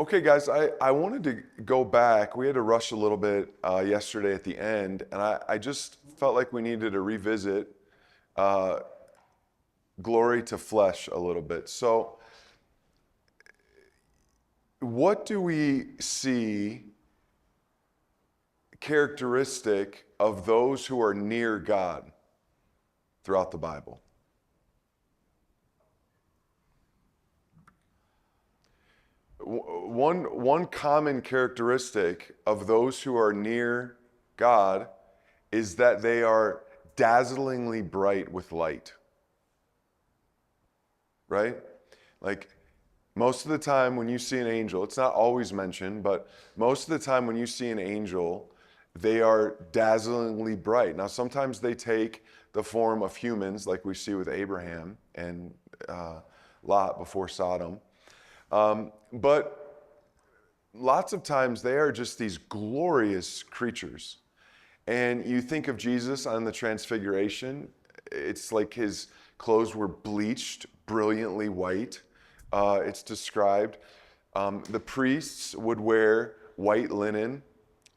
Okay, guys, I wanted to go back. We had to rush a little bit yesterday at the end, and I just felt like we needed to revisit uh, glory to flesh a little bit. So, what do we see characteristic of those who are near God throughout the Bible? One common characteristic of those who are near God is that they are dazzlingly bright with light, right? Like most of the time when you see an angel, it's not always mentioned, but most of the time when you see an angel, they are dazzlingly bright. Now, sometimes they take the form of humans, like we see with Abraham and Lot before Sodom. But lots of times they are just these glorious creatures. And you think of Jesus on the Transfiguration, it's like his clothes were bleached, brilliantly white. It's described. The priests would wear white linen.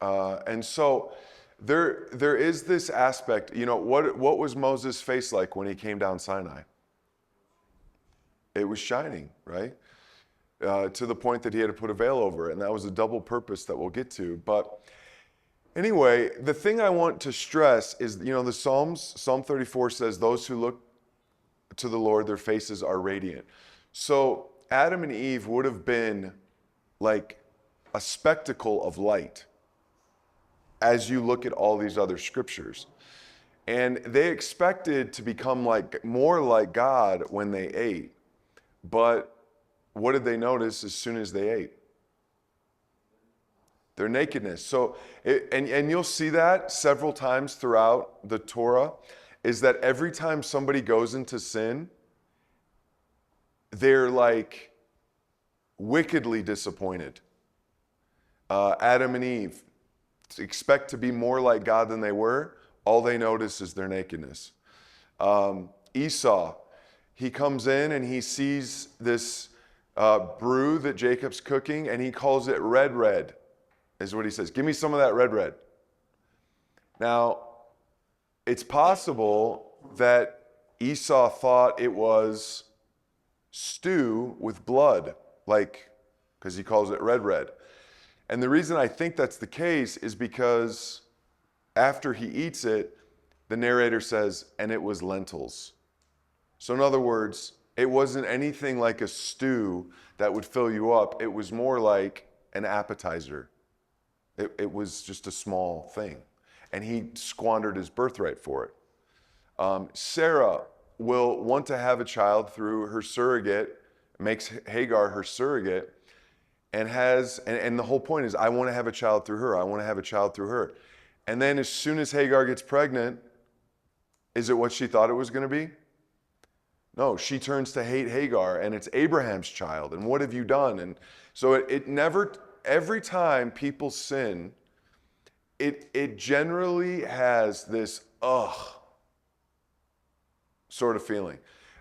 And so there is this aspect, what was Moses' face like when he came down Sinai? It was shining, right? To the point that he had to put a veil over it. And that was a double purpose that we'll get to. But anyway, the thing I want to stress is, the Psalms, Psalm 34 says, those who look to the Lord, their faces are radiant. So Adam and Eve would have been like a spectacle of light as you look at all these other scriptures. And they expected to become more like God when they ate. But what did they notice as soon as they ate? Their nakedness. So, and you'll see that several times throughout the Torah, is that every time somebody goes into sin, they're like wickedly disappointed. Adam and Eve expect to be more like God than they were. All they notice is their nakedness. Esau, he comes in and he sees this brew that Jacob's cooking, and he calls it red, is what he says. Give me some of that red. Now, it's possible that Esau thought it was stew with blood, because he calls it red. And the reason I think that's the case is because after he eats it, the narrator says, and it was lentils. So in other words, it wasn't anything like a stew that would fill you up. It was more like an appetizer. It was just a small thing. And he squandered his birthright for it. Sarah will want to have a child through her surrogate, makes Hagar her surrogate, and the whole point is, I want to have a child through her. I want to have a child through her. And then as soon as Hagar gets pregnant, is it what she thought it was going to be? No, she turns to hate Hagar, and it's Abraham's child. And what have you done? And so it never, every time people sin, it generally has this sort of feeling.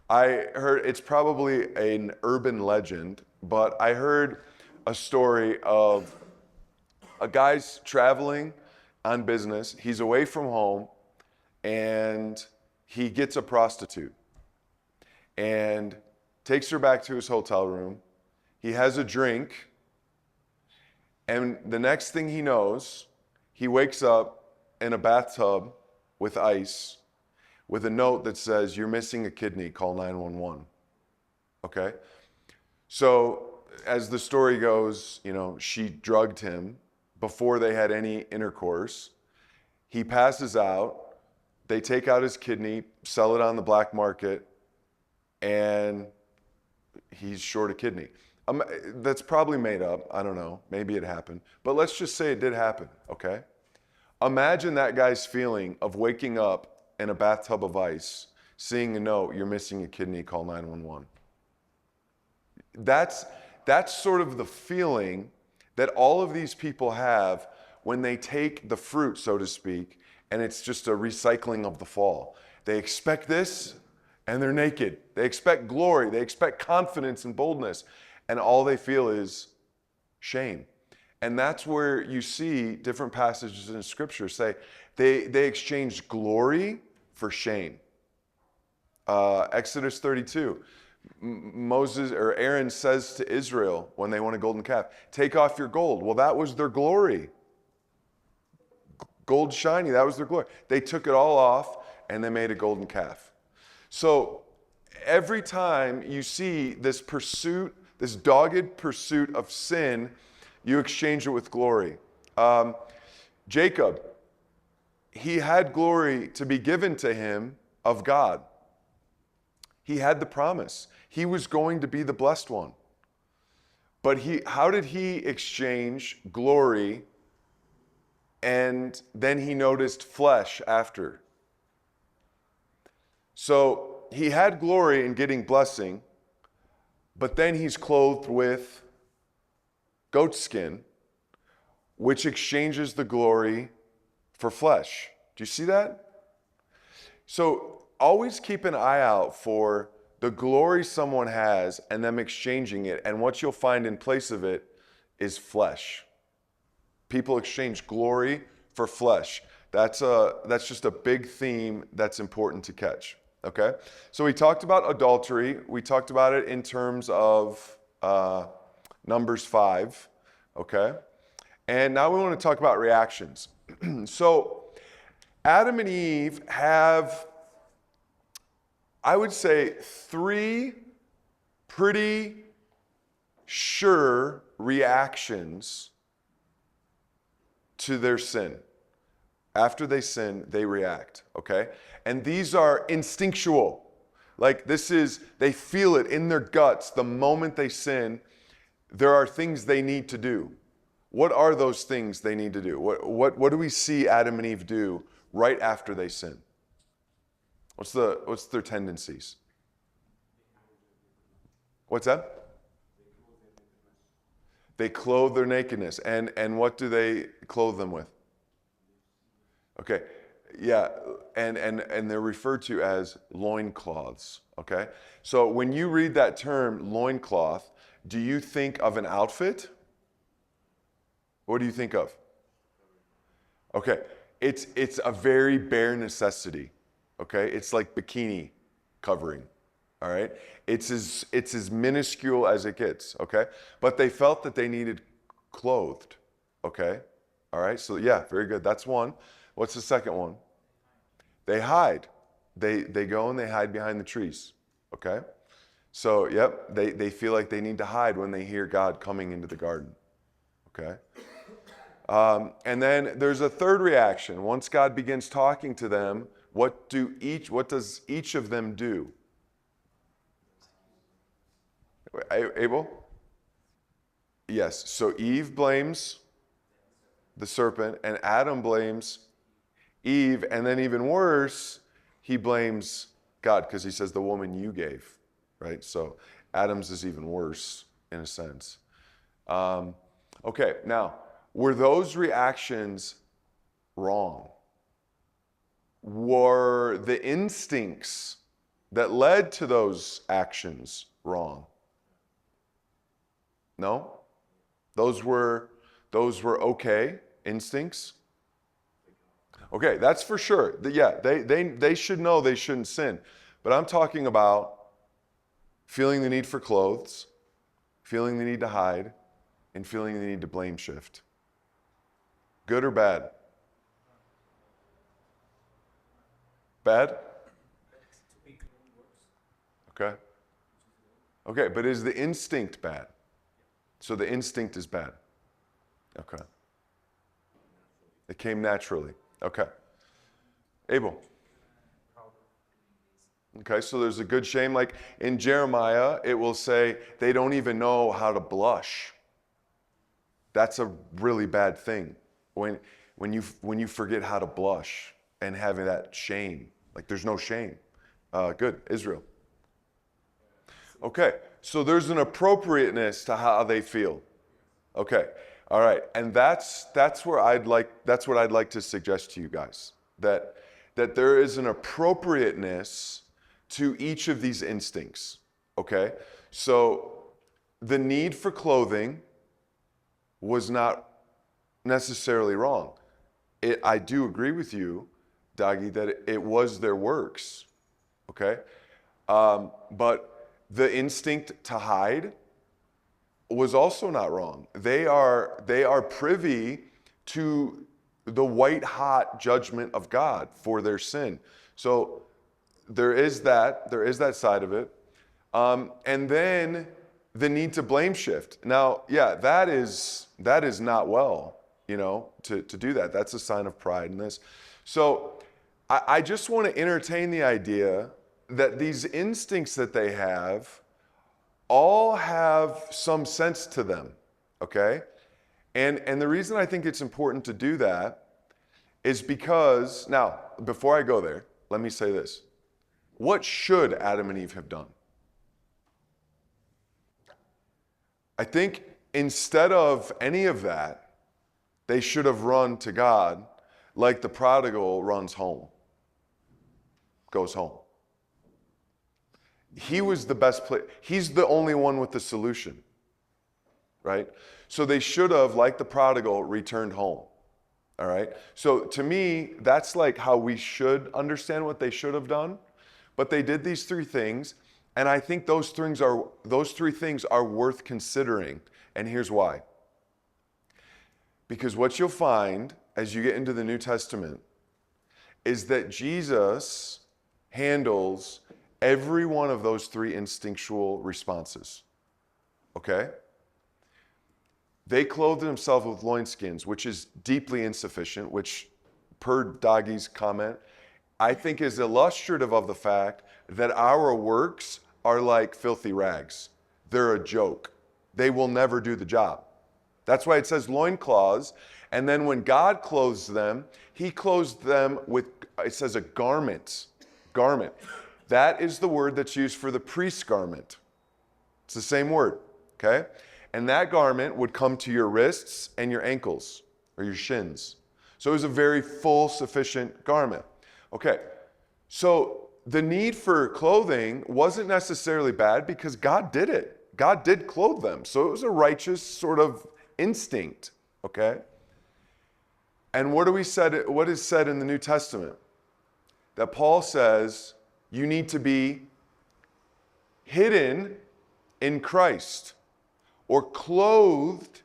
I heard, it's probably an urban legend, but I heard a story of a guy's traveling on business. He's away from home, and he gets a prostitute and takes her back to his hotel room. He has a drink, and the next thing he knows, he wakes up in a bathtub with ice with a note that says, "You're missing a kidney, call 911. Okay? So as the story goes, she drugged him before they had any intercourse. He passes out. They take out his kidney, sell it on the black market, and he's short a kidney. That's probably made up. I don't know. Maybe it happened. But let's just say it did happen, okay? Imagine that guy's feeling of waking up in a bathtub of ice, seeing a note, "You're missing a kidney, call 911. That's sort of the feeling that all of these people have when they take the fruit, so to speak, and it's just a recycling of the fall. They expect this, and they're naked. They expect glory. They expect confidence and boldness. And all they feel is shame. And that's where you see different passages in Scripture say they exchanged glory for shame. Exodus 32, Moses or Aaron says to Israel when they want a golden calf, take off your gold. Well, that was their glory. Gold shiny, that was their glory. They took it all off and they made a golden calf. So every time you see this pursuit, this dogged pursuit of sin, you exchange it with glory. Jacob, he had glory to be given to him of God. He had the promise. He was going to be the blessed one. But how did he exchange glory and then he noticed flesh after? So he had glory in getting blessing, but then he's clothed with goat skin, which exchanges the glory for flesh. Do you see that? So always keep an eye out for the glory someone has and them exchanging it, and what you'll find in place of it is flesh. People exchange glory for flesh. That's just a big theme that's important to catch. Okay? So we talked about adultery. We talked about it in terms of Numbers 5. Okay? And now we want to talk about reactions. So Adam and Eve have, I would say, 3 pretty sure reactions to their sin. After they sin, they react, okay? And these are instinctual. Like they feel it in their guts the moment they sin. There are things they need to do. What are those things they need to do? What do we see Adam and Eve do right after they sin? What's their tendencies? What's that? They clothe their nakedness. And what do they clothe them with? Okay, yeah, and they're referred to as loincloths, okay? So when you read that term, loincloth, do you think of an outfit? What do you think of? Okay, it's a very bare necessity, okay? It's like bikini covering, all right? It's as minuscule as it gets, okay? But they felt that they needed clothed, okay? All right, so yeah, very good. That's one. What's the second one? They hide. They go and they hide behind the trees, okay? So, yep, they feel like they need to hide when they hear God coming into the garden, okay? And then there's a third reaction. Once God begins talking to them, what does each of them do? Abel? Yes, so Eve blames the serpent, and Adam blames Eve, and then even worse, he blames God because he says the woman you gave, right? So Adam's is even worse in a sense. Okay, now, were those reactions wrong? Were the instincts that led to those actions wrong? No? Those were okay instincts? Okay, that's for sure. Yeah, they should know they shouldn't sin. But I'm talking about feeling the need for clothes, feeling the need to hide, and feeling the need to blame shift. Good or bad? Bad? Okay. Okay, but is the instinct bad? So the instinct is bad. Okay. It came naturally. Okay. Abel. Okay, so there's a good shame. Like in Jeremiah, it will say they don't even know how to blush. That's a really bad thing. When you forget how to blush and having that shame. Like there's no shame. Good. Israel. Okay, so there's an appropriateness to how they feel. Okay. All right, and that's what I'd like to suggest to you guys, that there is an appropriateness to each of these instincts, okay? So the need for clothing was not necessarily wrong. I do agree with you, Doggy, that it was their works, okay? But the instinct to hide was also not wrong. They are privy to the white hot judgment of God for their sin. So there is that side of it. And then the need to blame shift. Now, yeah, that is not well, to do that. That's a sign of pride in this. So I just want to entertain the idea that these instincts that they have all have some sense to them, okay? And the reason I think it's important to do that is because, now, before I go there, let me say this. What should Adam and Eve have done? I think instead of any of that, they should have run to God like the prodigal runs home, goes home. He was the best place. He's the only one with the solution, right? So they should have, like the prodigal, returned home, all right? So to me, that's like how we should understand what they should have done. But they did these three things, and I think those three things are worth considering. And here's why. Because what you'll find as you get into the New Testament is that Jesus handles every one of those three instinctual responses. Okay? They clothed themselves with loinskins, which is deeply insufficient, which, per Doggy's comment, I think is illustrative of the fact that our works are like filthy rags. They're a joke. They will never do the job. That's why it says loincloths. And then when God clothes them, he clothes them with, it says a garment. Garment. That is the word that's used for the priest's garment. It's the same word, okay? And that garment would come to your wrists and your ankles, or your shins. So it was a very full, sufficient garment. Okay, so the need for clothing wasn't necessarily bad because God did it. God did clothe them. So it was a righteous sort of instinct, okay? And what is said in the New Testament? That Paul says you need to be hidden in Christ or clothed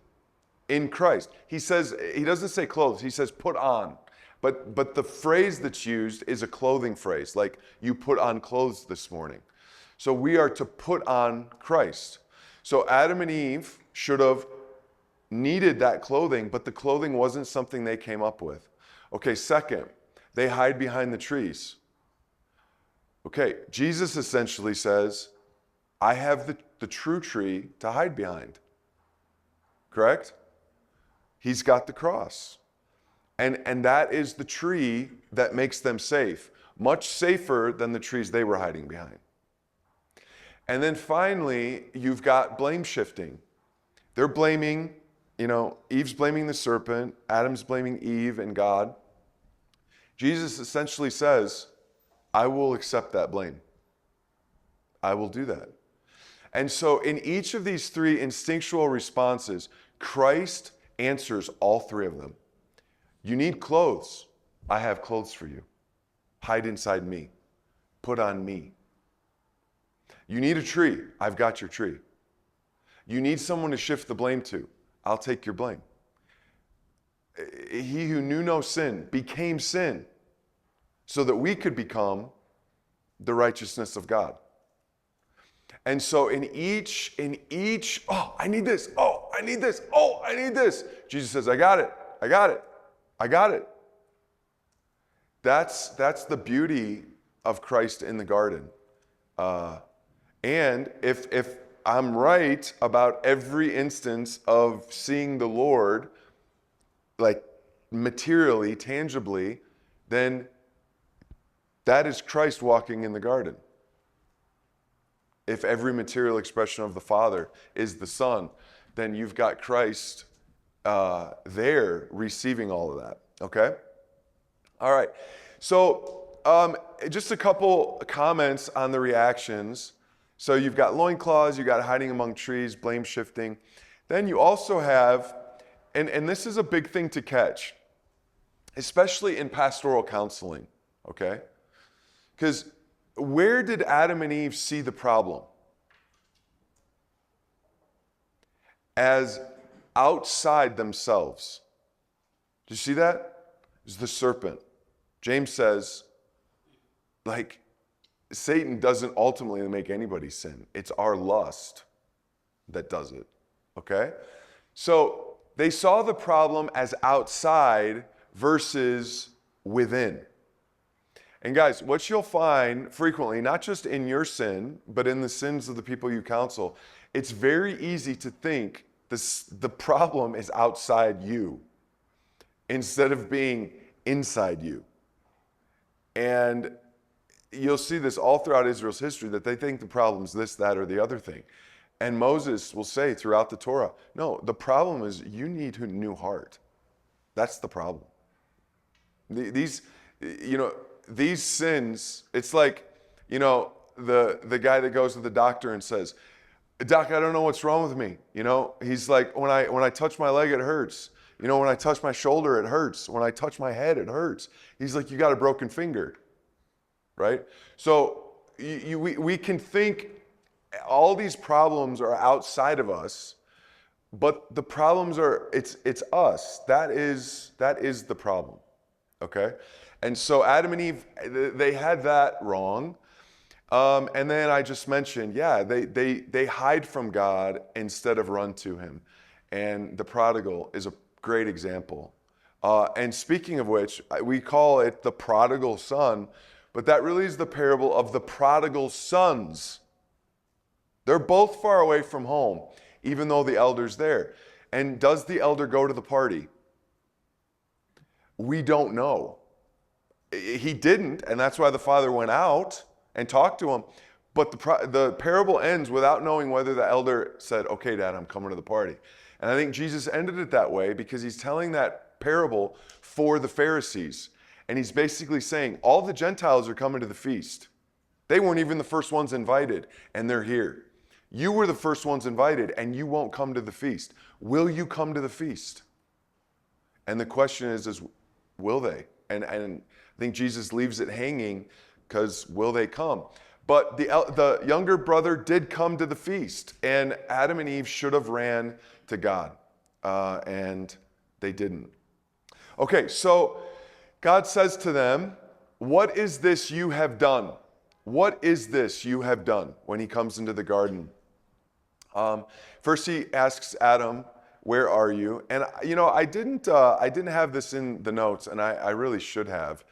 in Christ. He doesn't say clothes, he says put on. But the phrase that's used is a clothing phrase, like you put on clothes this morning. So we are to put on Christ. So Adam and Eve should have needed that clothing, but the clothing wasn't something they came up with. Okay, second, they hide behind the trees. Okay, Jesus essentially says, I have the true tree to hide behind. Correct? He's got the cross. And that is the tree that makes them safe, much safer than the trees they were hiding behind. And then finally, you've got blame shifting. They're blaming, Eve's blaming the serpent, Adam's blaming Eve and God. Jesus essentially says, I will accept that blame. I will do that. And so in each of these three instinctual responses, Christ answers all three of them. You need clothes. I have clothes for you. Hide inside me. Put on me. You need a tree. I've got your tree. You need someone to shift the blame to. I'll take your blame. He who knew no sin became sin so that we could become the righteousness of God. And so in each, oh, I need this. Oh, I need this. Oh, I need this. Jesus says, I got it. I got it. I got it. That's the beauty of Christ in the garden. And if I'm right about every instance of seeing the Lord, like materially, tangibly, then that is Christ walking in the garden. If every material expression of the Father is the Son, then you've got Christ there receiving all of that, okay? All right, so just a couple comments on the reactions. So you've got loincloths, you've got hiding among trees, blame shifting. Then you also have and this is a big thing to catch, especially in pastoral counseling, okay? Because where did Adam and Eve see the problem? As outside themselves. Do you see that? It's the serpent. James says, like, Satan doesn't ultimately make anybody sin. It's our lust that does it, okay? So they saw the problem as outside versus within. And guys, what you'll find frequently, not just in your sin, but in the sins of the people you counsel, it's very easy to think the problem is outside you instead of being inside you. And you'll see this all throughout Israel's history, that they think the problem's this, that, or the other thing. And Moses will say throughout the Torah, no, the problem is you need a new heart. That's the problem. These sins, it's like, the guy that goes to the doctor and says, Doc, I don't know what's wrong with me. He's like, when I touch my leg, it hurts. When I touch my shoulder, it hurts. When I touch my head, it hurts. He's like, you got a broken finger, right? So we can think all these problems are outside of us, but the problems are, it's us. That is the problem, okay? And so Adam and Eve, they had that wrong. And then I just mentioned, they hide from God instead of run to him. And the prodigal is a great example. And speaking of which, we call it the prodigal son, but that really is the parable of the prodigal sons. They're both far away from home, even though the elder's there. And does the elder go to the party? We don't know. He didn't, and that's why the father went out and talked to him. But the parable ends without knowing whether the elder said, okay, Dad, I'm coming to the party. And I think Jesus ended it that way because he's telling that parable for the Pharisees. And he's basically saying, all the Gentiles are coming to the feast. They weren't even the first ones invited, and they're here. You were the first ones invited, and you won't come to the feast. Will you come to the feast? And the question is will they? And I think Jesus leaves it hanging because will they come? But the younger brother did come to the feast, and Adam and Eve should have ran to God, and they didn't. Okay, so God says to them, what is this you have done? What is this you have done when he comes into the garden? First he asks Adam, where are you? And I didn't have this in the notes, and I really should have.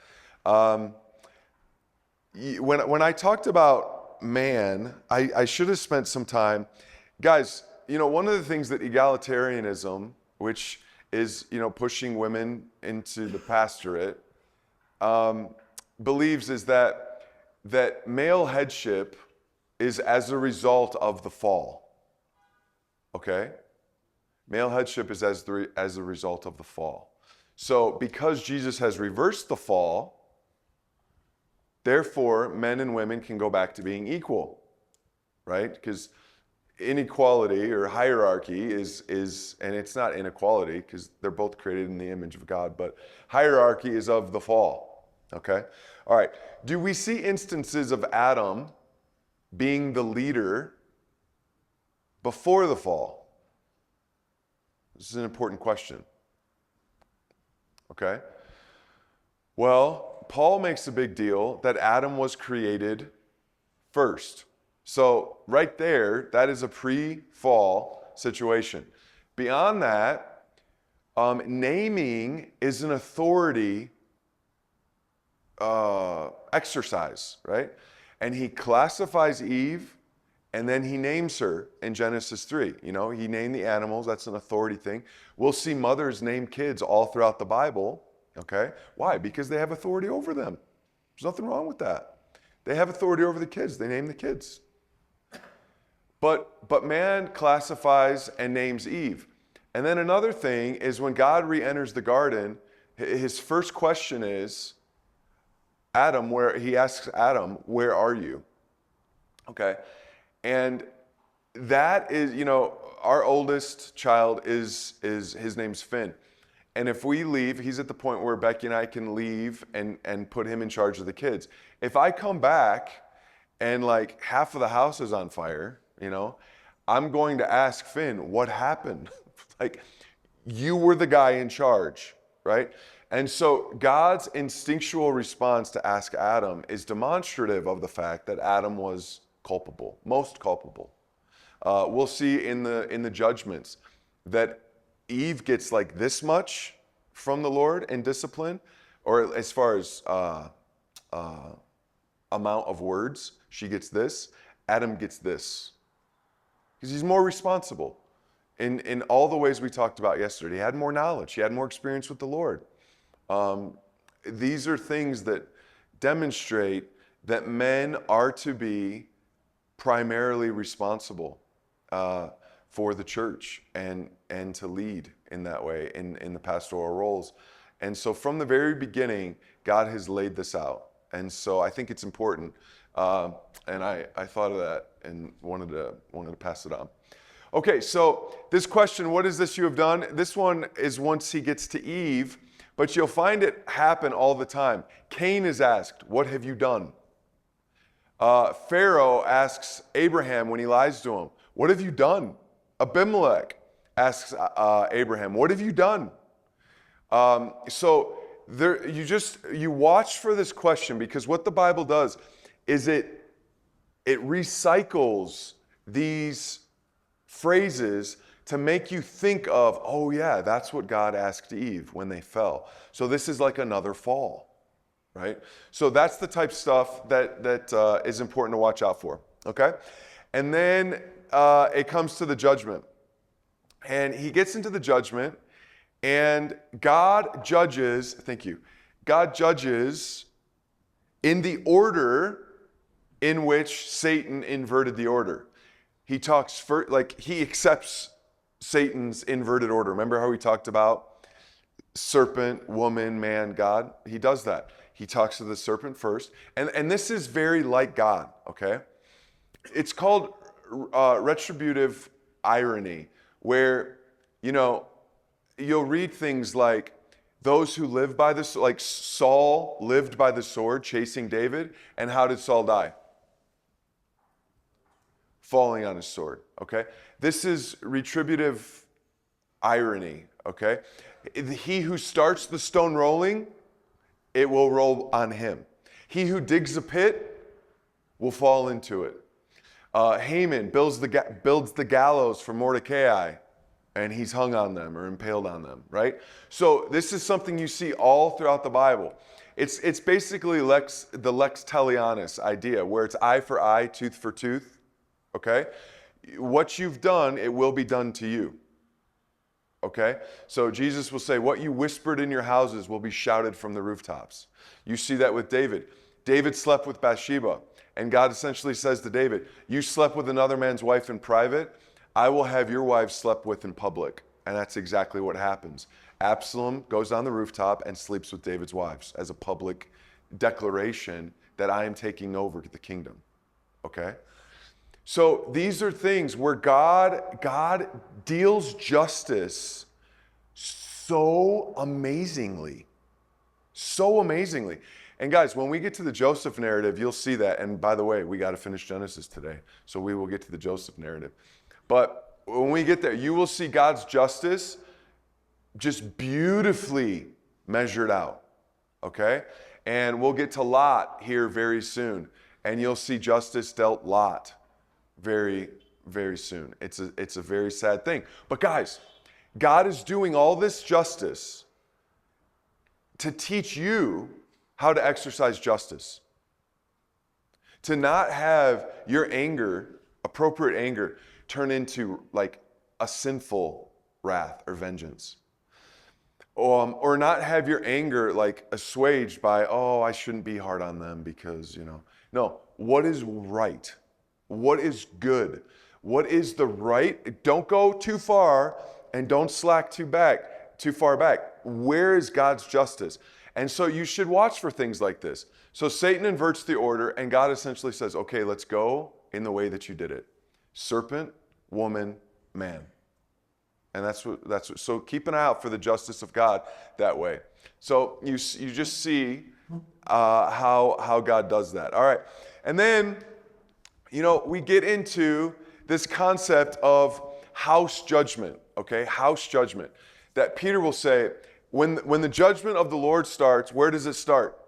When I talked about man, I should have spent some time. Guys, one of the things that egalitarianism, which is, pushing women into the pastorate, believes is that male headship is as a result of the fall. Okay? Male headship is as a result of the fall. So because Jesus has reversed the fall, therefore men and women can go back to being equal, right? Because inequality or hierarchy is, and it's not inequality because they're both created in the image of God, but hierarchy is of the fall, okay? All right, do we see instances of Adam being the leader before the fall? This is an important question, okay? Well, Paul makes a big deal that Adam was created first. So right there, that is a pre-fall situation. Beyond that, naming is an authority exercise, right? And he classifies Eve, and then he names her in Genesis 3. He named the animals. That's an authority thing. We'll see mothers name kids all throughout the Bible. Okay? Why? Because they have authority over them. There's nothing wrong with that. They have authority over the kids. They name the kids. But man classifies and names Eve. And then another thing is when God re-enters the garden, his first question is, he asks Adam, where are you? Okay? And that is, our oldest child is his name's Finn. And if we leave, he's at the point where Becky and I can leave and put him in charge of the kids. If I come back and like half of the house is on fire, I'm going to ask Finn, what happened? Like, you were the guy in charge, right? And so God's instinctual response to ask Adam is demonstrative of the fact that Adam was culpable, most culpable. We'll see in the judgments that Eve gets like this much from the Lord in discipline, or as far as amount of words, she gets this. Adam gets this. Because he's more responsible in all the ways we talked about yesterday. He had more knowledge. He had more experience with the Lord. These are things that demonstrate that men are to be primarily responsible for the church and to lead in that way in the pastoral roles. And so from the very beginning, God has laid this out. And so I think it's important. And I thought of that and wanted to pass it on. Okay, so this question, what is this you have done? This one is once he gets to Eve, but you'll find it happen all the time. Cain is asked, what have you done? Pharaoh asks Abraham when he lies to him, what have you done? Abimelech asks Abraham, what have you done? So you watch for this question, because what the Bible does is it recycles these phrases to make you think of, oh yeah, that's what God asked Eve when they fell. So this is like another fall, right? So that's the type of stuff that is important to watch out for, okay? And then it comes to the judgment. And he gets into the judgment, and God judges, thank you, God judges in the order in which Satan inverted the order. He talks he accepts Satan's inverted order. Remember how we talked about serpent, woman, man, God? He does that. He talks to the serpent first. And this is very like God, okay? It's called retributive irony, where, you'll read things like, those who live by this, like Saul lived by the sword chasing David, and how did Saul die? Falling on his sword, okay? This is retributive irony, okay? He who starts the stone rolling, it will roll on him. He who digs a pit will fall into it. Haman builds the gallows for Mordecai, and he's hung on them or impaled on them, right? So this is something you see all throughout the Bible. It's basically the lex talionis idea, where it's eye for eye, tooth for tooth. Okay? What you've done, it will be done to you. Okay? So Jesus will say, what you whispered in your houses will be shouted from the rooftops. You see that with David. David slept with Bathsheba, and God essentially says to David, you slept with another man's wife in private, I will have your wife slept with in public. And that's exactly what happens. Absalom goes on the rooftop and sleeps with David's wives as a public declaration that I am taking over the kingdom. Okay? So these are things where God deals justice so amazingly. So amazingly. And guys, when we get to the Joseph narrative, you'll see that. And by the way, we got to finish Genesis today, so we will get to the Joseph narrative. But when we get there, you will see God's justice just beautifully measured out, okay? And we'll get to Lot here very soon. And you'll see justice dealt Lot very, very soon. It's a very sad thing. But guys, God is doing all this justice to teach you how to exercise justice. To not have your anger, appropriate anger, turn into like a sinful wrath or vengeance. Or not have your anger like assuaged by, oh, I shouldn't be hard on them because, No, what is right? What is good? What is the right? Don't go too far and don't slack too far back. Where is God's justice? And so you should watch for things like this. So Satan inverts the order, and God essentially says, okay, let's go in the way that you did it. Serpent, woman, man. And so keep an eye out for the justice of God that way. So you just see how God does that. All right. And then, we get into this concept of house judgment, okay? House judgment. That Peter will say, when the judgment of the Lord starts, where does it start?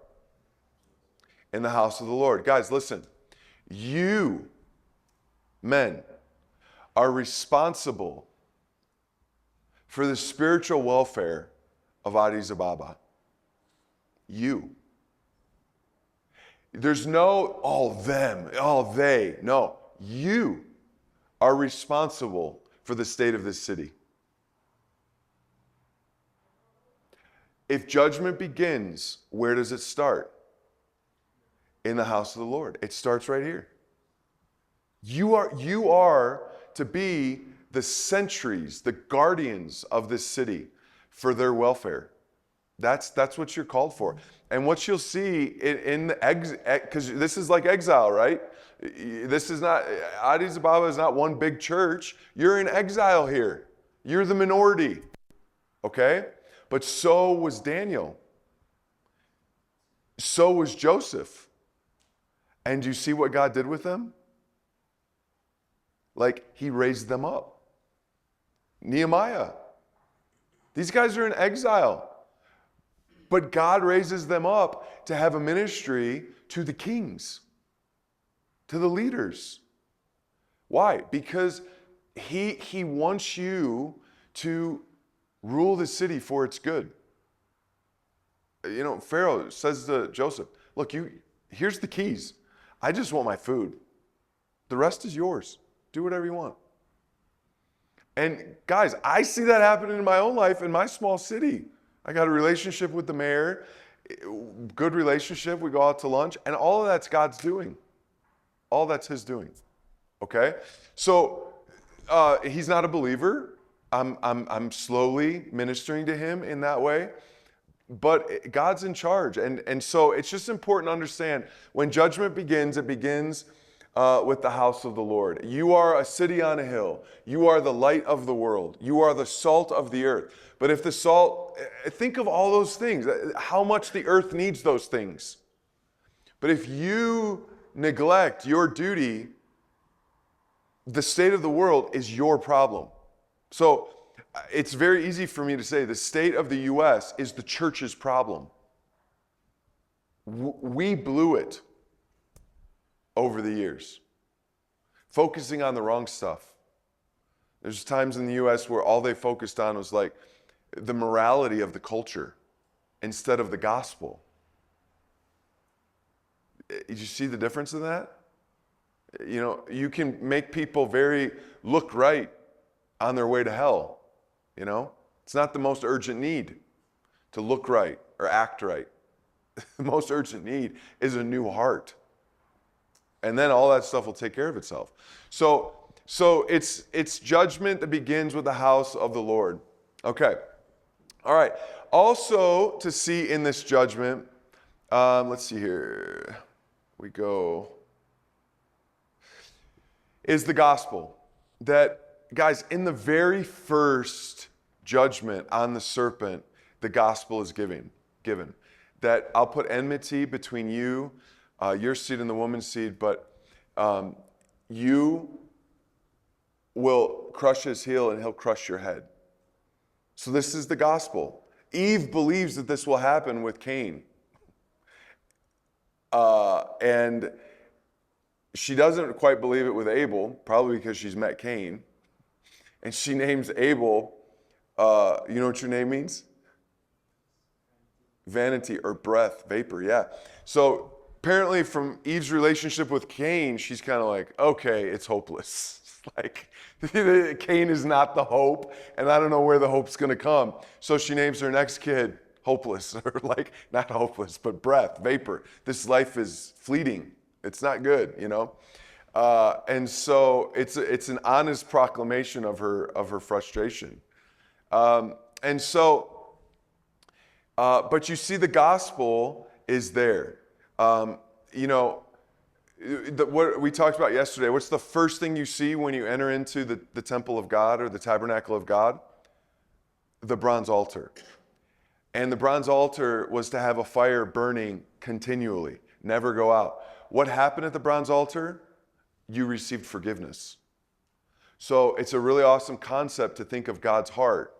In the house of the Lord. Guys, listen. You, men, are responsible for the spiritual welfare of Addis Ababa. You. There's no all them, all they. No, you are responsible for the state of this city. If judgment begins, where does it start? In the house of the Lord. It starts right here. You are to be the sentries, the guardians of this city for their welfare. That's what you're called for. And what you'll see in the because this is like exile, right? This is not, Addis Ababa is not one big church. You're in exile here. You're the minority, okay? But so was Daniel. So was Joseph. And you see what God did with them? Like, he raised them up. Nehemiah. These guys are in exile. But God raises them up to have a ministry to the kings, to the leaders. Why? Because he wants you to rule the city for its good. Pharaoh says to Joseph, look, here's the keys. I just want my food. The rest is yours. Do whatever you want. And guys, I see that happening in my own life in my small city. I got a relationship with the mayor, good relationship. We go out to lunch, and all of that's God's doing. All that's his doing. Okay? So he's not a believer. I'm slowly ministering to him in that way. But God's in charge. And so it's just important to understand when judgment begins, it begins with the house of the Lord. You are a city on a hill. You are the light of the world. You are the salt of the earth. But if the salt, think of all those things, how much the earth needs those things. But if you neglect your duty, the state of the world is your problem. So it's very easy for me to say the state of the U.S. is the church's problem. We blew it over the years, focusing on the wrong stuff. There's times in the U.S. where all they focused on was like the morality of the culture instead of the gospel. Did you see the difference in that? You can make people look right on their way to hell. It's not the most urgent need to look right or act right. The most urgent need is a new heart. And then all that stuff will take care of itself. So it's judgment that begins with the house of the Lord. Okay. All right. Also to see in this judgment, let's see here. We go. Is the gospel. That, guys, in the very first judgment on the serpent, the gospel is given. That I'll put enmity between you, your seed and the woman's seed, but you will crush his heel and he'll crush your head. So this is the gospel. Eve believes that this will happen with Cain. And she doesn't quite believe it with Abel, probably because she's met Cain. And she names Abel, you know what your name means? Vanity or breath, vapor, yeah. So apparently from Eve's relationship with Cain, she's kind of like, okay, it's hopeless. Like, Cain is not the hope, and I don't know where the hope's going to come. So she names her next kid hopeless, or like, not hopeless, but breath, vapor. This life is fleeting. It's not good, And so it's an honest proclamation of her frustration. But you see, the gospel is there. What we talked about yesterday, what's the first thing you see when you enter into the temple of God or the tabernacle of God? the bronze altar. And the bronze altar was to have a fire burning continually, never go out. What happened at the bronze altar? You received forgiveness. So it's a really awesome concept to think of God's heart.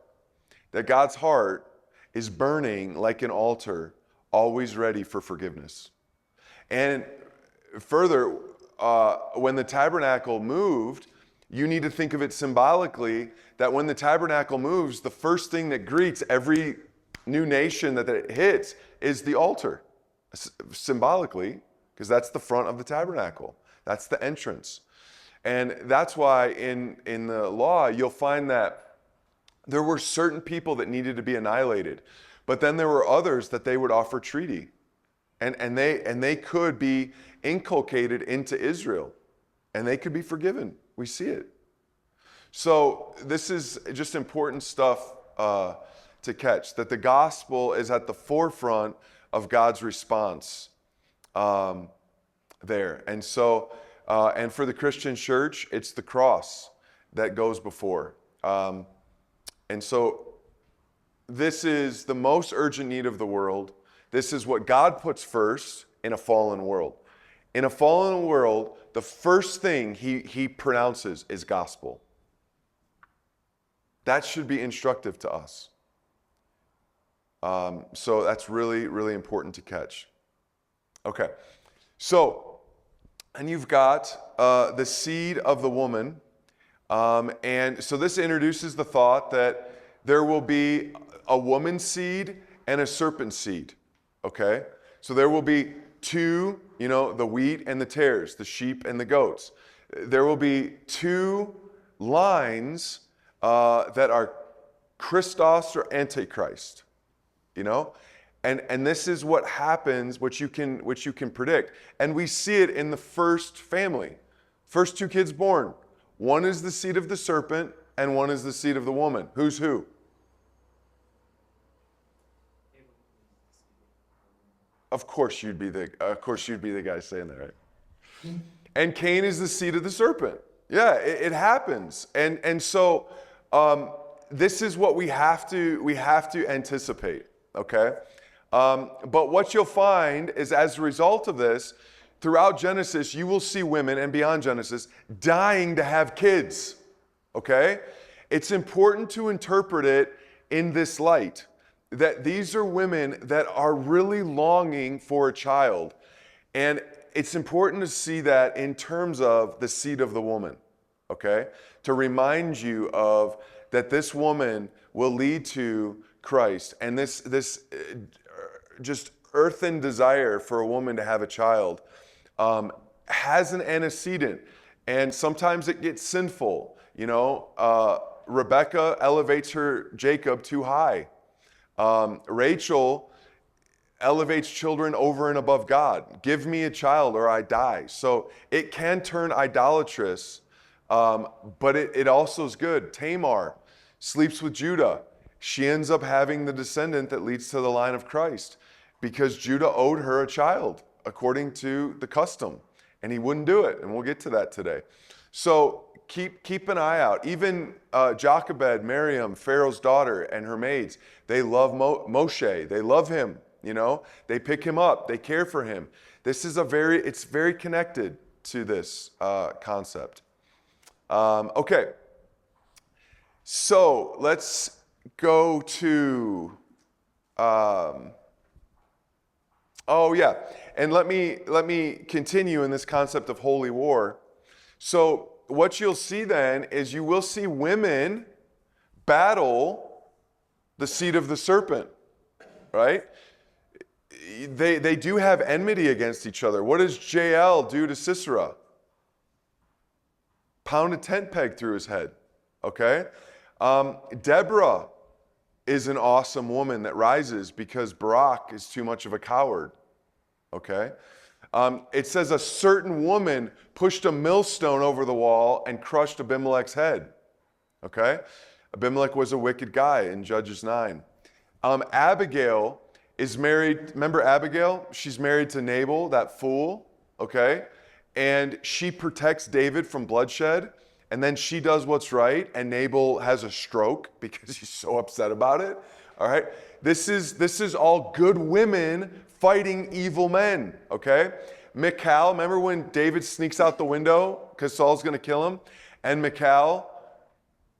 That God's heart is burning like an altar, always ready for forgiveness. And further, when the tabernacle moved, you need to think of it symbolically that when the tabernacle moves, the first thing that greets every new nation that it hits is the altar, symbolically, because that's the front of the tabernacle. That's the entrance. And that's why in the law, you'll find that there were certain people that needed to be annihilated, but then there were others that they would offer treaty. And they could be inculcated into Israel, and they could be forgiven. We see it. So this is just important stuff to catch, that the gospel is at the forefront of God's response there. And so, and for the Christian church, it's the cross that goes before. And so this is the most urgent need of the world. This is what God puts first in a fallen world. In a fallen world, the first thing he pronounces is gospel. That should be instructive to us. So that's really, really important to catch. Okay, so, and you've got the seed of the woman. And so this introduces the thought that there will be a woman's seed and a serpent's seed. Okay, so there will be two, the wheat and the tares, the sheep and the goats. There will be two lines that are Christos or Antichrist, and this is what happens, which you can predict. And we see it in the first family. First two kids born. One is the seed of the serpent and one is the seed of the woman. Who's who? Of course you'd be the guy saying that, right? And Cain is the seed of the serpent. Yeah, it happens. And so this is what we have to anticipate, okay? But what you'll find is, as a result of this, throughout Genesis, you will see women, and beyond Genesis, dying to have kids, okay? It's important to interpret it in this light, that these are women that are really longing for a child. And it's important to see that in terms of the seed of the woman, okay? To remind you of that this woman will lead to Christ. And this just earthen desire for a woman to have a child has an antecedent. And sometimes it gets sinful. Rebecca elevates her Jacob too high. Rachel elevates children over and above God. Give me a child or I die. So it can turn idolatrous, but it also is good. Tamar sleeps with Judah. She ends up having the descendant that leads to the line of Christ because Judah owed her a child according to the custom, and he wouldn't do it. And we'll get to that today. So keep an eye out. Even Jochebed, Miriam, Pharaoh's daughter, and her maids, they love Moshe. They love him. They pick him up. They care for him. It's very connected to this concept. Okay. So let's go to. And let me continue in this concept of holy war. So what you'll see then is you will see women battle the seed of the serpent, right? They do have enmity against each other. What does Jael do to Sisera? Pound a tent peg through his head, okay? Deborah is an awesome woman that rises because Barak is too much of a coward, okay? It says a certain woman pushed a millstone over the wall and crushed Abimelech's head. Okay? Abimelech was a wicked guy in Judges 9. Abigail is married. Remember Abigail? She's married to Nabal, that fool. Okay? And she protects David from bloodshed. and then she does what's right, and Nabal has a stroke because he's so upset about it. All right? This is all good women fighting evil men, okay? Michal, remember when David sneaks out the window because Saul's going to kill him? And Michal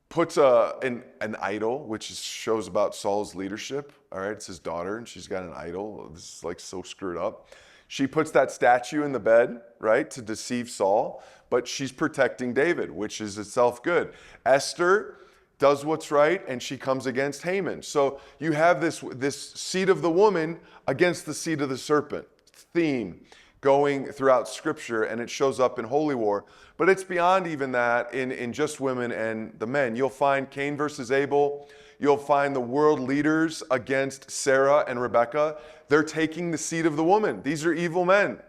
puts an idol, which shows about Saul's leadership. All right, it's his daughter, and she's got an idol. This is like so screwed up. She puts that statue in the bed, right, to deceive Saul, but she's protecting David, which is itself good. Esther does what's right, and she comes against Haman. So you have this seed of the woman against the seed of the serpent theme going throughout Scripture, and it shows up in Holy War. But it's beyond even that in just women and the men. You'll find Cain versus Abel. You'll find the world leaders against Sarah and Rebekah. They're taking the seed of the woman. These are evil men.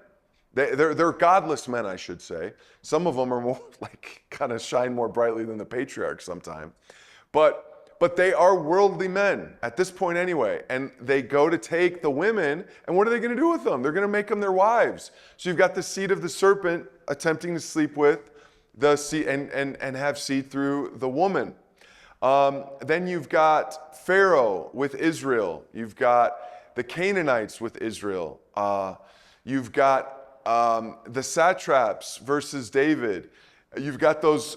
They're godless men, I should say. Some of them are more like kind of shine more brightly than the patriarchs sometimes. But they are worldly men at this point anyway. And they go to take the women, and what are they going to do with them? They're going to make them their wives. So you've got the seed of the serpent attempting to sleep with the seed and have seed through the woman. Then you've got Pharaoh with Israel. You've got the Canaanites with Israel. You've got the satraps versus David. You've got those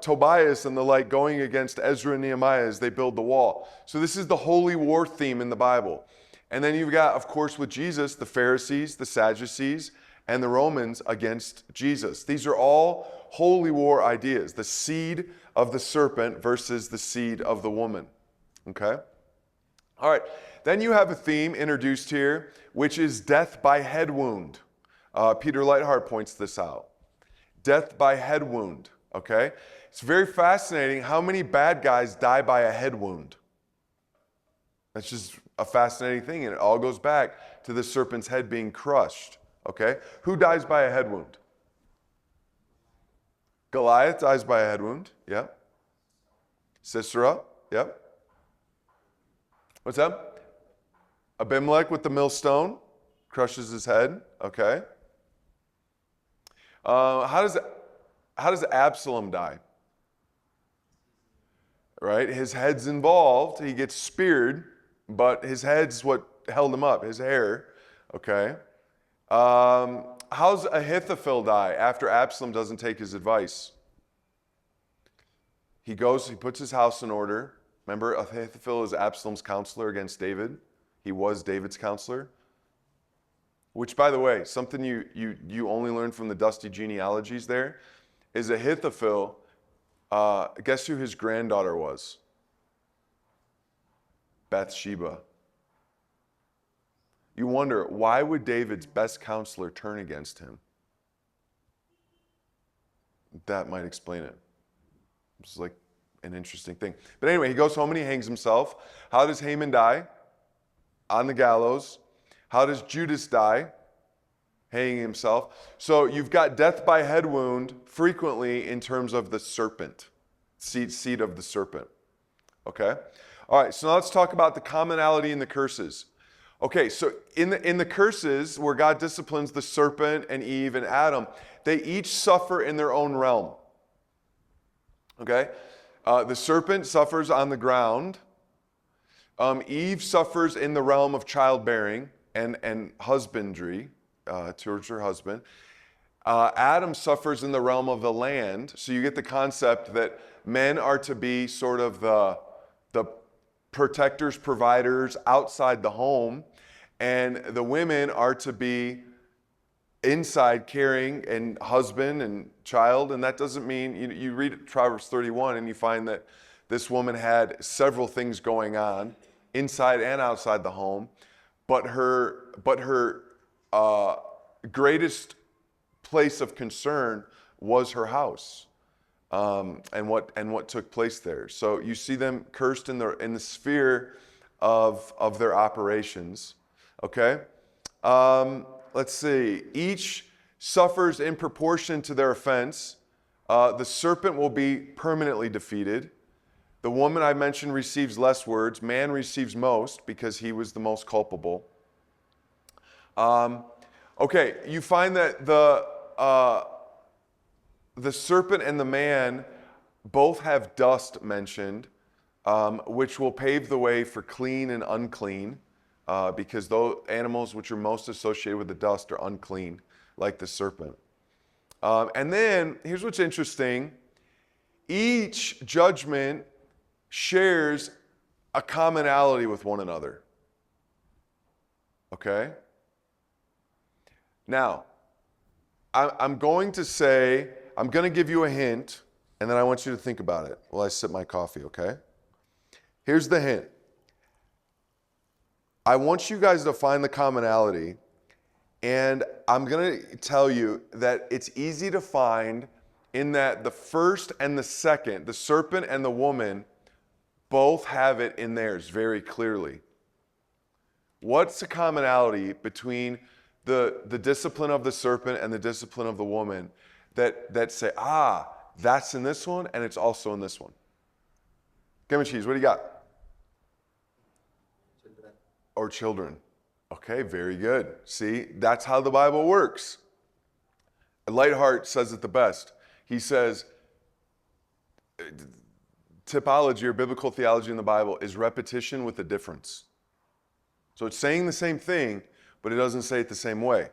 Tobias and the like going against Ezra and Nehemiah as they build the wall. So this is the holy war theme in the Bible. And then you've got, of course, with Jesus, the Pharisees, the Sadducees, and the Romans against Jesus. These are all holy war ideas. The seed of the serpent versus the seed of the woman. Okay? All right. Then you have a theme introduced here, which is death by head wound. Peter Lightheart points this out. Death by head wound, okay? It's very fascinating how many bad guys die by a head wound. That's just a fascinating thing, and it all goes back to the serpent's head being crushed, okay? Who dies by a head wound? Goliath dies by a head wound, yeah. Sisera, yep. What's that? Abimelech with the millstone crushes his head, okay. How does Absalom die? Right? His head's involved. He gets speared, but his head's what held him up, his hair. Okay. How's Ahithophel die after Absalom doesn't take his advice? He puts his house in order. Remember, Ahithophel is Absalom's counselor against David. He was David's counselor. Which, by the way, something you only learn from the dusty genealogies there, is Ahithophel, guess who his granddaughter was? Bathsheba. You wonder, why would David's best counselor turn against him? That might explain it. It's like an interesting thing. But anyway, he goes home and he hangs himself. How does Haman die? On the gallows. How does Judas die? Hanging himself. So you've got death by head wound frequently in terms of the serpent, seed of the serpent. Okay? All right, so now let's talk about the commonality in the curses. Okay, so in the curses where God disciplines the serpent and Eve and Adam, they each suffer in their own realm. Okay? The serpent suffers on the ground. Eve suffers in the realm of childbearing and husbandry towards her husband. Adam suffers in the realm of the land. So you get the concept that men are to be sort of the protectors, providers outside the home, and the women are to be inside caring and husband and child. And that doesn't mean, you read Proverbs 31 and you find that this woman had several things going on inside and outside the home, but her greatest place of concern was her house, and what took place there. So you see them cursed in the sphere of their operations. Okay, let's see. Each suffers in proportion to their offense. The serpent will be permanently defeated. The woman I mentioned receives less words. Man receives most because he was the most culpable. Okay, you find that the serpent and the man both have dust mentioned, which will pave the way for clean and unclean, because those animals which are most associated with the dust are unclean, like the serpent. And then, here's what's interesting. Each judgment shares a commonality with one another. Okay? Now, I'm going to give you a hint, and then I want you to think about it while I sip my coffee, okay? Here's the hint. I want you guys to find the commonality, and I'm going to tell you that it's easy to find in that the first and the second, the serpent and the woman, both have it in theirs very clearly. What's the commonality between the discipline of the serpent and the discipline of the woman that say, that's in this one and it's also in this one? Give me cheese. What do you got? Children. Or children. Okay, very good. See, that's how the Bible works. Lightheart says it the best. He says, typology or biblical theology in the Bible is repetition with a difference. So it's saying the same thing, but it doesn't say it the same way.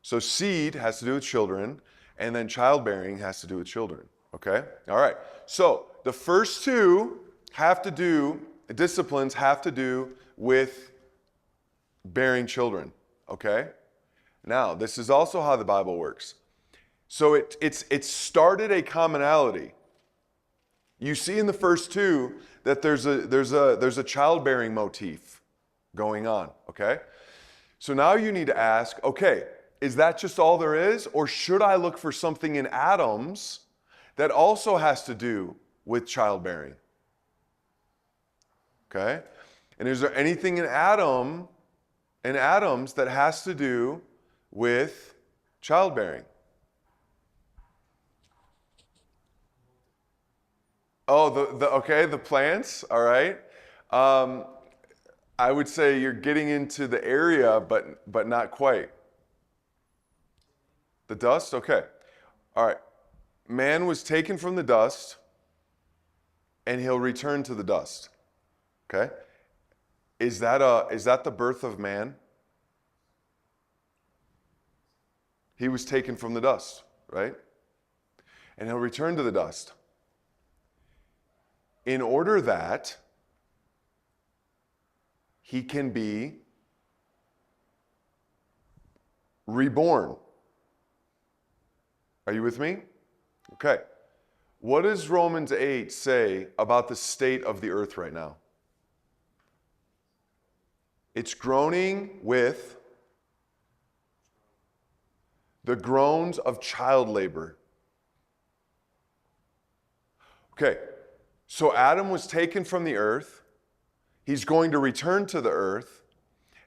So seed has to do with children, and then childbearing has to do with children. Okay? All right. So the first two disciplines have to do with bearing children. Okay? Now, this is also how the Bible works. So it started a commonality. You see in the first two that there's a childbearing motif going on, okay? So now you need to ask, okay, is that just all there is? Or should I look for something in Adam's that also has to do with childbearing? Okay? And is there anything in Adam's that has to do with childbearing? Oh, the plants, all right. I would say you're getting into the area, but not quite. The dust, okay. All right. Man was taken from the dust, and he'll return to the dust. Okay? Is that the birth of man? He was taken from the dust, right? And he'll return to the dust. In order that he can be reborn. Are you with me? Okay. What does Romans 8 say about the state of the earth right now? It's groaning with the groans of child labor. Okay. So Adam was taken from the earth. He's going to return to the earth,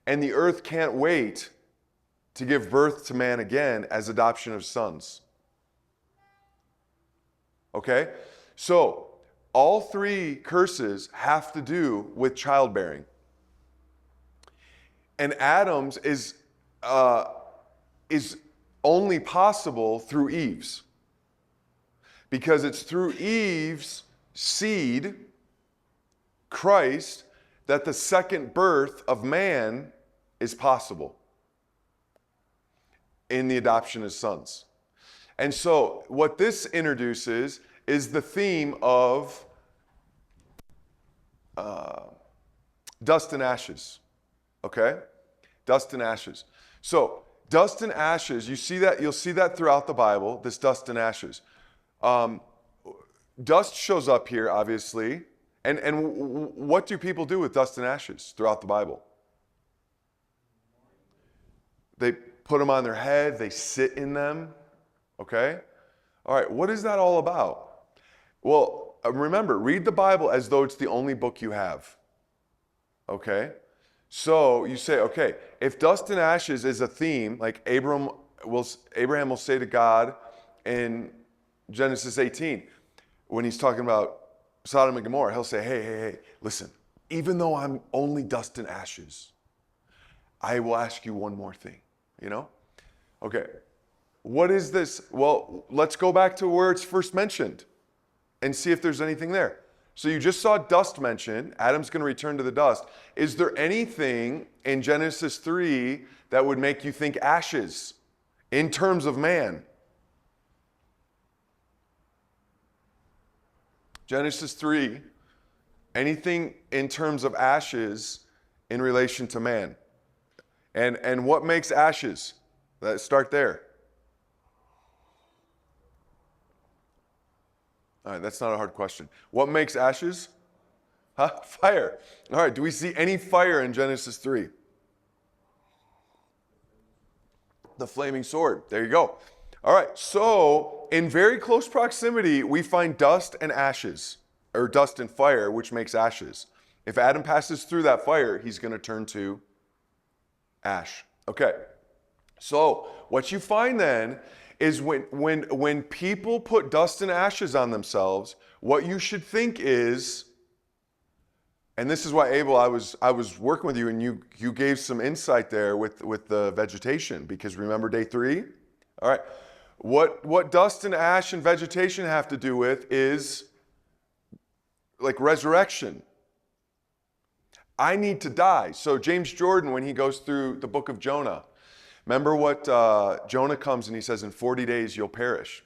and the earth can't wait to give birth to man again as adoption of sons. Okay? So, all three curses have to do with childbearing. And Adam's is only possible through Eve's. Because it's through Eve's seed, Christ, that the second birth of man is possible in the adoption as sons. And so what this introduces is the theme of dust and ashes. Okay? Dust and ashes. So dust and ashes, you'll see that throughout the Bible, this dust and ashes. Dust shows up here, obviously. And what do people do with dust and ashes throughout the Bible? They put them on their head. They sit in them. Okay? All right, what is that all about? Well, remember, read the Bible as though it's the only book you have. Okay? So you say, okay, if dust and ashes is a theme, like Abraham will say to God in Genesis 18, when he's talking about Sodom and Gomorrah, he'll say, hey, listen, even though I'm only dust and ashes, I will ask you one more thing, you know? Okay, what is this? Well, let's go back to where it's first mentioned. and see if there's anything there. So you just saw dust mentioned. Adam's going to return to the dust. Is there anything in Genesis 3 that would make you think ashes in terms of man? Genesis 3, anything in terms of ashes in relation to man? And what makes ashes? Let's start there. All right, that's not a hard question. What makes ashes? Fire. All right, do we see any fire in Genesis 3? The flaming sword. There you go. All right, so in very close proximity, we find dust and ashes, or dust and fire, which makes ashes. If Adam passes through that fire, he's going to turn to ash. Okay, so what you find then is when people put dust and ashes on themselves, what you should think is, and this is why Abel, I was working with you, and you gave some insight there with the vegetation, because remember day 3? All right, what dust and ash and vegetation have to do with is like resurrection. I need to die. So James Jordan, when he goes through the book of Jonah, remember what Jonah comes and he says, in 40 days you'll perish.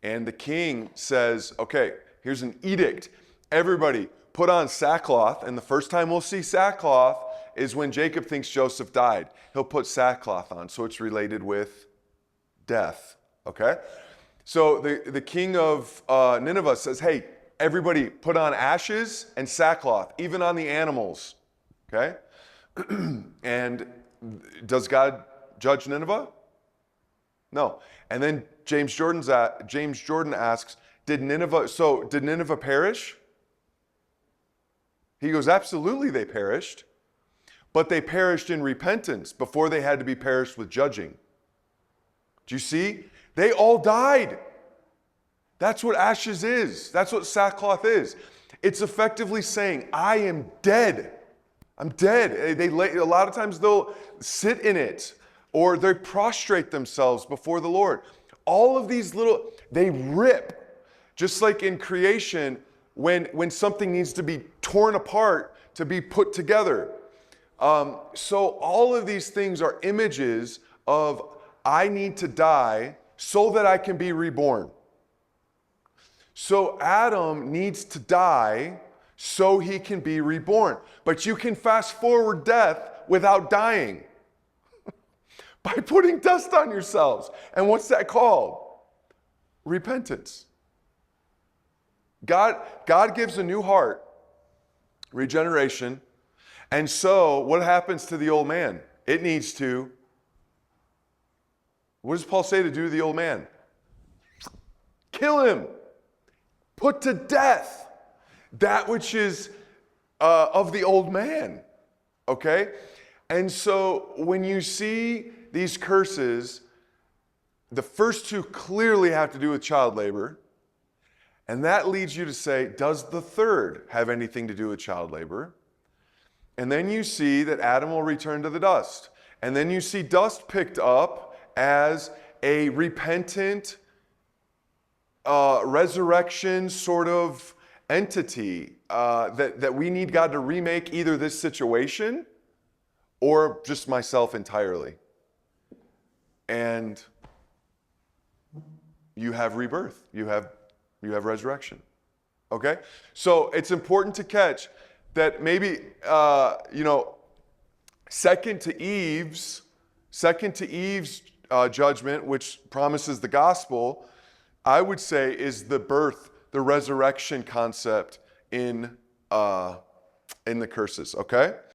And the king says, okay, here's an edict. Everybody put on sackcloth. And the first time we'll see sackcloth is when Jacob thinks Joseph died. He'll put sackcloth on. So it's related with death. Okay? So the king of Nineveh says, hey, everybody put on ashes and sackcloth, even on the animals. Okay? And does God judge Nineveh? No. And then James Jordan asks, did Nineveh perish? He goes, absolutely they perished, but they perished in repentance before they had to be perished with judging. Do you see? They all died. That's what ashes is. That's what sackcloth is. It's effectively saying, I am dead. I'm dead. A lot of times they'll sit in it, or they prostrate themselves before the Lord. All of these they rip. Just like in creation, when something needs to be torn apart to be put together. So all of these things are images of, I need to die so that I can be reborn. So Adam needs to die so he can be reborn. But you can fast forward death without dying by putting dust on yourselves. And what's that called? Repentance. God gives a new heart, regeneration. And so what happens to the old man? It needs to, what does Paul say to do to the old man? Kill him. Put to death that which is of the old man. Okay? And so when you see these curses, the first two clearly have to do with child labor. And that leads you to say, does the third have anything to do with child labor? And then you see that Adam will return to the dust. And then you see dust picked up as a repentant resurrection sort of entity that we need God to remake either this situation or just myself entirely. And you have rebirth. You have resurrection. Okay? So it's important to catch that maybe, second to Eve's judgment, which promises the gospel, I would say is the birth, the resurrection concept in the curses. Okay?